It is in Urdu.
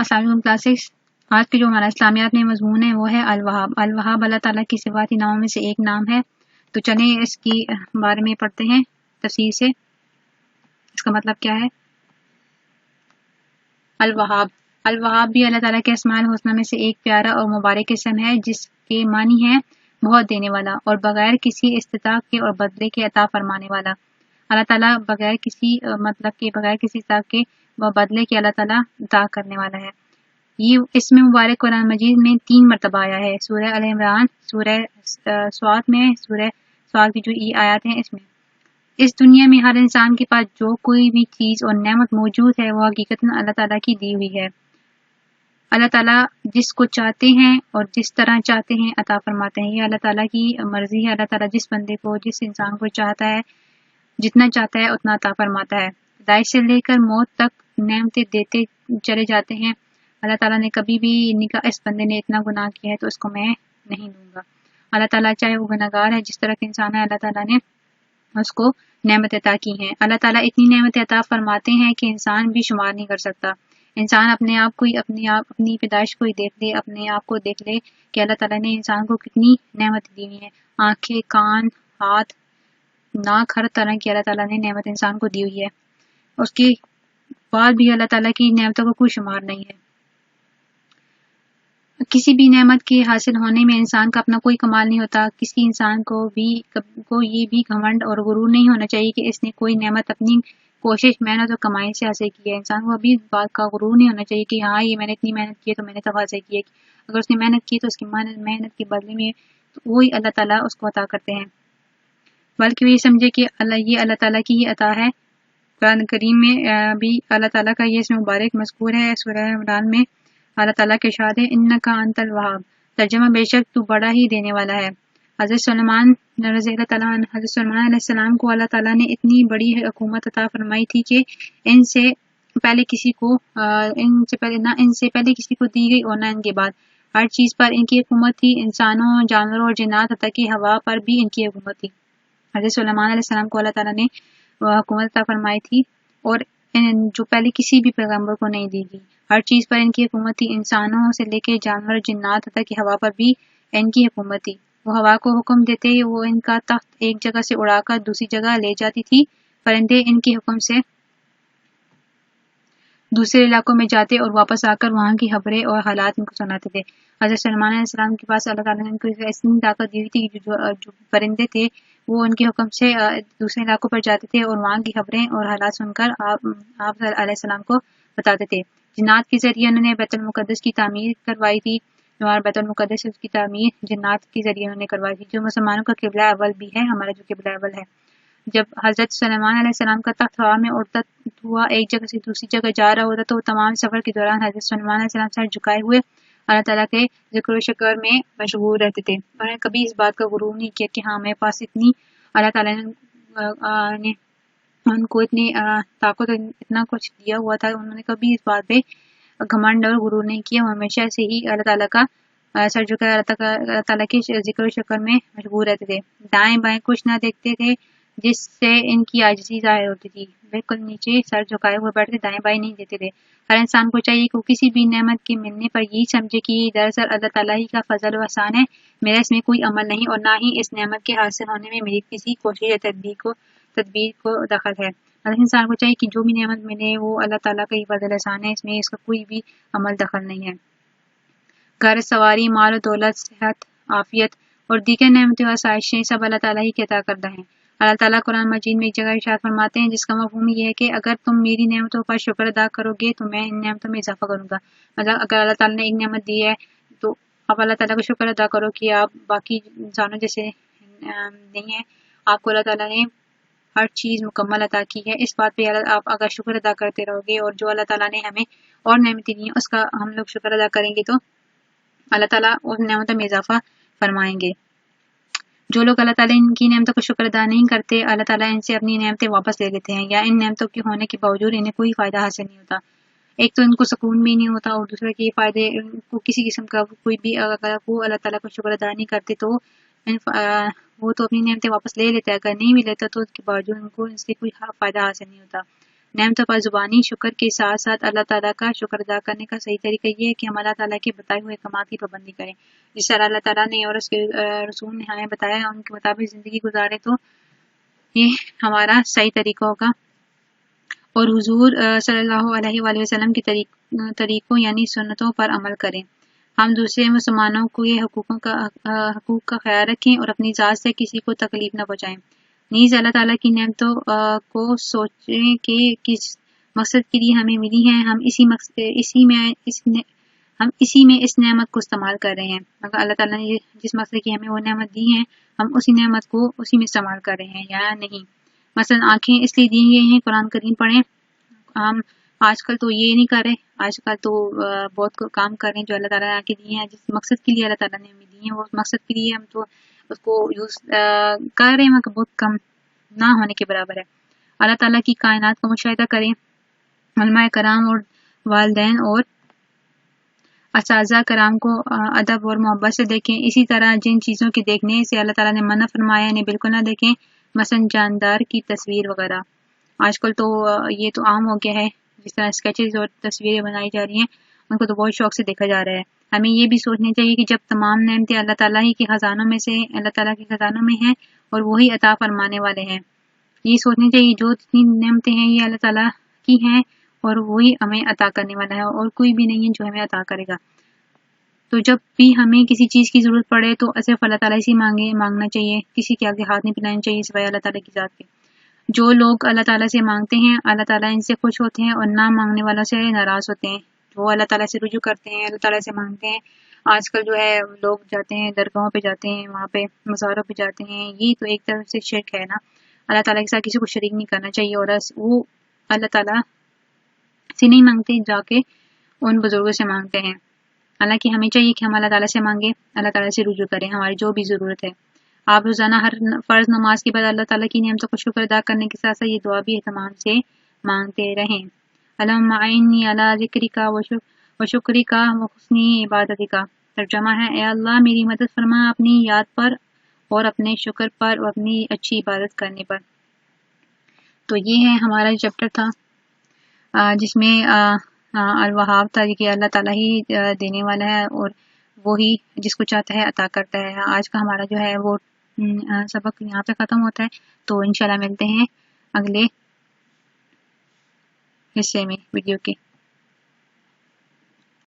السلام علیکم کلاسز، آج کے جو ہمارا اسلامیات میں مضمون ہے وہ ہے الوہاب۔ الوہاب اللہ تعالیٰ کی صفاتی ناموں میں سے ایک نام ہے۔ تو چلیں اس کی بارے میں پڑھتے ہیں تفصیل سے، اس کا مطلب کیا ہے۔ الوہاب، الوہاب بھی اللہ تعالیٰ کے اسماء الحسنہ میں سے ایک پیارا اور مبارک اسم ہے جس کے معنی ہے بہت دینے والا اور بغیر کسی استطاعت کے اور بدلے کے عطا فرمانے والا۔ اللہ تعالیٰ بغیر کسی بغیر کسی استطاعت کے و بدلے کے اللہ تعالیٰ عطا کرنے والا ہے۔ یہ اسم مبارک قرآن مجید میں 3 مرتبہ آیا ہے، سورہ ال عمران، سورہ صاد میں، سورہ صاد کی جو یہ آیات ہیں اس میں۔ اس دنیا میں ہر انسان کے پاس جو کوئی بھی چیز اور نعمت موجود ہے وہ حقیقتاً اللہ تعالیٰ کی دی ہوئی ہے۔ اللہ تعالیٰ جس کو چاہتے ہیں اور جس طرح چاہتے ہیں عطا فرماتے ہیں، یہ اللہ تعالیٰ کی مرضی ہے۔ اللہ تعالیٰ جس بندے کو، جس انسان کو چاہتا ہے، جتنا چاہتا ہے اتنا عطا فرماتا ہے۔ پیدائش سے لے کر موت تک نعمتیں دیتے چلے جاتے ہیں۔ اللہ تعالیٰ نے کبھی بھی نہیں کہا اس بندے نے اتنا گناہ کیا ہے تو اس کو میں نہیں دوں گا۔ اللہ تعالیٰ چاہے وہ گناہگار ہے، جس طرح کے انسان ہے، اللہ تعالیٰ نے اس کو نعمت عطا کی ہیں۔ اللہ تعالیٰ اتنی نعمت عطا فرماتے ہیں کہ انسان بھی شمار نہیں کر سکتا۔ انسان اپنے آپ کو اپنی پیدائش کو ہی دیکھ لے، اپنے آپ کو دیکھ لے کہ اللہ تعالیٰ نے انسان کو کتنی نعمت دی ہوئی ہیں۔ آنکھیں، کان، ہاتھ، ناک، ہر طرح کی اللہ تعالیٰ نے نعمت انسان کو دی ہوئی ہے۔ اس کے بعد بھی اللہ تعالیٰ کی نعمتوں کو کوئی شمار نہیں ہے۔ کسی بھی نعمت کے حاصل ہونے میں انسان کا اپنا کوئی کمال نہیں ہوتا۔ کسی انسان کو یہ بھی گھمنڈ اور غرور نہیں ہونا چاہیے کہ اس نے کوئی نعمت اپنی کوشش، محنت اور کمائی سے حاصل کی ہے۔ انسان کو ابھی اس بات کا غرور نہیں ہونا چاہیے کہ ہاں یہ میں نے اتنی محنت کی ہے تو میں نے تب حاصل کی ہے۔ اگر اس نے محنت کی تو اس کی محنت کے بدلے میں تو وہی اللہ تعالیٰ اس کو عطا کرتے ہیں، بلکہ یہ سمجھے کہ یہ اللہ تعالیٰ کی ہی عطا ہے۔ قرآن کریم میں بھی اللہ تعالیٰ کا یہ اسم مبارک مذکور ہے۔ سورہ عمران میں اللہ تعالیٰ کے ارشاد ہے انک انت الوہاب، ترجمہ بے شک تو بڑا ہی دینے والا ہے۔ حضرت سلیمان رضی اللہ تعالیٰ عنہ، حضرت سلیمان علیہ السلام کو اللہ تعالیٰ نے اتنی بڑی حکومت عطا فرمائی تھی کہ ان سے پہلے کسی کو دی گئی اور نہ ان کے بعد۔ ہر چیز پر ان کی حکومت تھی، انسانوں، جانوروں اور جنات، حتیٰ کہ ہوا پر بھی ان کی حکومت تھی۔ حضرت سلیمان علیہ السلام کو اللہ تعالیٰ نے حکومت عطا فرمائی تھی اور جو پہلے کسی بھی پیغمبر کو نہیں دی گئی۔ ہر چیز پر ان کی حکومت تھی، انسانوں سے لے کے جانور، جنات، حتیٰ کہ ہوا پر بھی ان کی حکومت تھی۔ وہ ہوا کو حکم دیتے، وہ ان کا تخت ایک جگہ سے اڑا کر دوسری جگہ لے جاتی تھی۔ پرندے ان کے حکم سے دوسرے علاقوں میں جاتے اور واپس آ کر وہاں کی خبریں اور حالات ان کو سناتے تھے۔ حضرت سلیمان علیہ السلام کے پاس اللہ تعالیٰ نے ان کو اتنی طاقت دی ہوئی تھی کہ جو پرندے تھے وہ ان کے حکم سے دوسرے علاقوں پر جاتے تھے اور وہاں کی خبریں اور حالات سن کر آپ علیہ السلام کو بتاتے تھے۔ جنات کے ذریعے انہوں نے بیت المقدس کی تعمیر کروائی تھی، جو ہمارا بیت المقدس ہے اس کی تعمیر جنات کے ذریعے انہوں نے کروائی تھی، جو مسلمانوں کا قبلہ اول بھی ہے، ہمارا جو قبلہ اول ہے۔ جب حضرت سلیمان علیہ السلام کا تخت ہوا میں اڑتا ہوا ایک جگہ سے دوسری جگہ جا رہا ہوتا تو تمام سفر کے دوران حضرت سلیمان علیہ السلام سر جھکائے ہوئے اللہ تعالیٰ کے ذکر و شکر میں مشغول رہتے تھے۔ انہوں نے کبھی اس بات کا غرور نہیں کیا کہ ہاں میرے پاس اتنی اللہ تعالیٰ نے ان کو اتنی طاقت، اتنا کچھ دیا ہوا تھا۔ انہوں نے کبھی اس بات پہ گھمنڈ اور غرور نہیں کیا، وہ ہمیشہ سے ہی اللہ تعالیٰ کا سر جھکائے اللہ تعالیٰ کے ذکر و شکر میں مشغول رہتے تھے۔ دائیں بائیں کچھ نہ دیکھتے تھے جس سے ان کی عاجزی ظاہر ہوتی تھی، بالکل نیچے سر جھکائے ہوئے بیٹھتے، دائیں بائیں نہیں دیتے تھے۔ ہر انسان کو چاہیے کہ کسی بھی نعمت کے ملنے پر یہی سمجھے کہ یہ دراصل اللہ تعالیٰ ہی کا فضل و احسان ہے، میرا اس میں کوئی عمل نہیں اور نہ ہی اس نعمت کے حاصل ہونے میں میری کسی کوشش یا تدبیر کو دخل ہے۔ ہر انسان کو چاہیے کہ جو بھی نعمت ملے وہ اللہ تعالیٰ کا ہی فضل احسان ہے، اس میں اس کا کوئی بھی عمل دخل نہیں ہے۔ گھر سواری، مال و دولت، صحت، عافیت اور دیگر نعمتیں اور آسائشیں سب اللہ تعالیٰ ہی کے عطا کردہ ہیں۔ اللہ تعالیٰ قرآن مجید میں ایک جگہ ارشاد فرماتے ہیں جس کا مفہوم یہ ہے کہ اگر تم میری نعمتوں پر شکر ادا کرو گے تو میں ان نعمتوں میں اضافہ کروں گا۔ مطلب اگر اللہ تعالیٰ نے ایک نعمت دی ہے تو آپ اللہ تعالیٰ کا شکر ادا کرو کہ آپ باقی انسانوں جیسے نہیں ہیں، آپ کو اللہ تعالیٰ نے ہر چیز مکمل عطا کی ہے۔ اس بات پہ آپ اگر شکر ادا کرتے رہو گے اور جو اللہ تعالیٰ نے ہمیں اور نعمتیں دی ہیں اس کا ہم لوگ شکر ادا کریں گے تو اللہ تعالیٰ ان نعمتوں میں اضافہ فرمائیں گے۔ جو لوگ اللہ تعالیٰ ان کی نعمتوں کا شکر ادا نہیں کرتے، اللہ تعالیٰ ان سے اپنی نعمتیں واپس لے لیتے ہیں، یا ان نعمتوں کے ہونے کے باوجود انہیں کوئی فائدہ حاصل نہیں ہوتا۔ ایک تو ان کو سکون بھی نہیں ہوتا اور دوسرا کہ یہ فائدے ان کو کسی قسم کا کوئی بھی، اگر وہ اللہ تعالیٰ کا شکر ادا نہیں کرتے تو وہ تو اپنی نعمتیں واپس لے لیتے ہیں، اگر نہیں بھی لیتا تو اس کے باوجود ان کو ان سے کوئی فائدہ حاصل نہیں ہوتا۔ نعمتوں پر زبانی شکر کے ساتھ ساتھ اللہ تعالیٰ کا شکر ادا کرنے کا صحیح طریقہ یہ ہے کہ ہم اللہ تعالیٰ کے بتائے ہوئے احکامات کی پابندی کریں، جس طرح اللہ تعالیٰ نے اور اس کے رسول نے ہمیں بتایا ان کے مطابق زندگی گزارے تو یہ ہمارا صحیح طریقہ ہوگا۔ اور حضور صلی اللہ علیہ وآلہ وسلم کے طریقوں یعنی سنتوں پر عمل کریں۔ ہم دوسرے مسلمانوں کو یہ حقوق کا خیال رکھیں اور اپنی ذات سے کسی کو تکلیف نہ پہنچائیں۔ نیز اللہ تعالیٰ کی نعمتوں کو سوچیں کہ کس مقصد کے لیے ہمیں ملی ہیں، ہم اسی میں اس نعمت کو استعمال کر رہے ہیں۔ مگر اللہ تعالیٰ نے جس مقصد کی ہمیں وہ نعمت دی ہے ہم اسی نعمت کو اسی میں استعمال کر رہے ہیں یا نہیں۔ مثلا آنکھیں اس لیے دی گئی ہیں قرآن کریم پڑھیں، ہم آج کل تو یہ نہیں کر رہے، آج کل تو بہت کام کر رہے ہیں جو اللہ تعالیٰ نے آنکھیں دی ہیں جس مقصد کے لیے اللہ تعالیٰ نے ہمیں دی ہیں، وہ مقصد کے لیے ہم تو اس کو یوز کر رہے ہیں مگر بہت کم نہ ہونے کے برابر ہے۔ اللہ تعالیٰ کی کائنات کا مشاہدہ کریں، علماء کرام اور والدین اور اساتذہ کرام کو ادب اور محبت سے دیکھیں۔ اسی طرح جن چیزوں کے دیکھنے سے اللہ تعالیٰ نے منع فرمایا انہیں بالکل نہ دیکھیں، مثلا جاندار کی تصویر وغیرہ۔ آج کل تو یہ تو عام ہو گیا ہے، جس طرح اسکیچز اور تصویریں بنائی جا رہی ہیں ان کو تو بہت شوق سے دیکھا جا رہا ہے۔ ہمیں یہ بھی سوچنا چاہیے کہ جب تمام نعمتیں اللہ تعالیٰ ہی کے خزانوں میں سے اللہ تعالیٰ کے خزانوں میں ہیں اور وہی عطا فرمانے والے ہیں، یہ سوچنا چاہیے جو جتنی نعمتیں ہیں یہ اللہ تعالیٰ کی ہیں اور وہی ہمیں عطا کرنے والا ہے اور کوئی بھی نہیں ہے جو ہمیں عطا کرے گا۔ تو جب بھی ہمیں کسی چیز کی ضرورت پڑے تو صرف اللہ تعالیٰ سے مانگنا چاہیے، کسی کے آگے ہاتھ نہیں پھیلانا چاہیے سوائے اللہ تعالیٰ کی ذات کے۔ جو لوگ اللہ تعالیٰ سے مانگتے ہیں اللہ تعالیٰ ان سے خوش ہوتے ہیں اور نہ مانگنے والوں سے ناراض ہوتے ہیں۔ جو اللہ تعالیٰ سے رجوع کرتے ہیں، اللہ تعالیٰ سے مانگتے ہیں، آج کل جو ہے لوگ جاتے ہیں درگاہوں پہ جاتے ہیں، وہاں پہ مزاروں پہ جاتے ہیں، یہ تو ایک طرف سے شرک ہے نا۔ اللہ تعالیٰ کے ساتھ کسی کو شریک نہیں کرنا چاہیے اور وہ اللہ تعالیٰ سے نہیں مانگتے، جا کے ان بزرگوں سے مانگتے ہیں۔ حالانکہ ہمیں چاہیے کہ ہم اللہ تعالیٰ سے مانگیں، اللہ تعالیٰ سے رجوع کریں ہماری جو بھی ضرورت ہے۔ آپ روزانہ ہر فرض نماز کے بعد اللہ تعالیٰ کی نعمتوں کو شکر ادا کرنے کے ساتھ ساتھ یہ دعا بھی اہتمام سے مانگتے رہیں۔ اللہم اعنی علی ذکرک و شکرک و حسن عبادتک۔ ترجمہ ہے، اے اللہ میری مدد فرما اپنی یاد پر اور اپنے شکر پر اور اپنی اچھی عبادت کرنے پر۔ تو یہ ہے ہمارا چیپٹر تھا جس میں الوہاب تھا کہ اللہ تعالیٰ ہی دینے والا ہے اور وہی جس کو چاہتا ہے عطا کرتا ہے۔ آج کا ہمارا جو ہے وہ سبق یہاں پہ ختم ہوتا ہے، تو انشاءاللہ ملتے ہیں اگلے حصے میں ویڈیو کے۔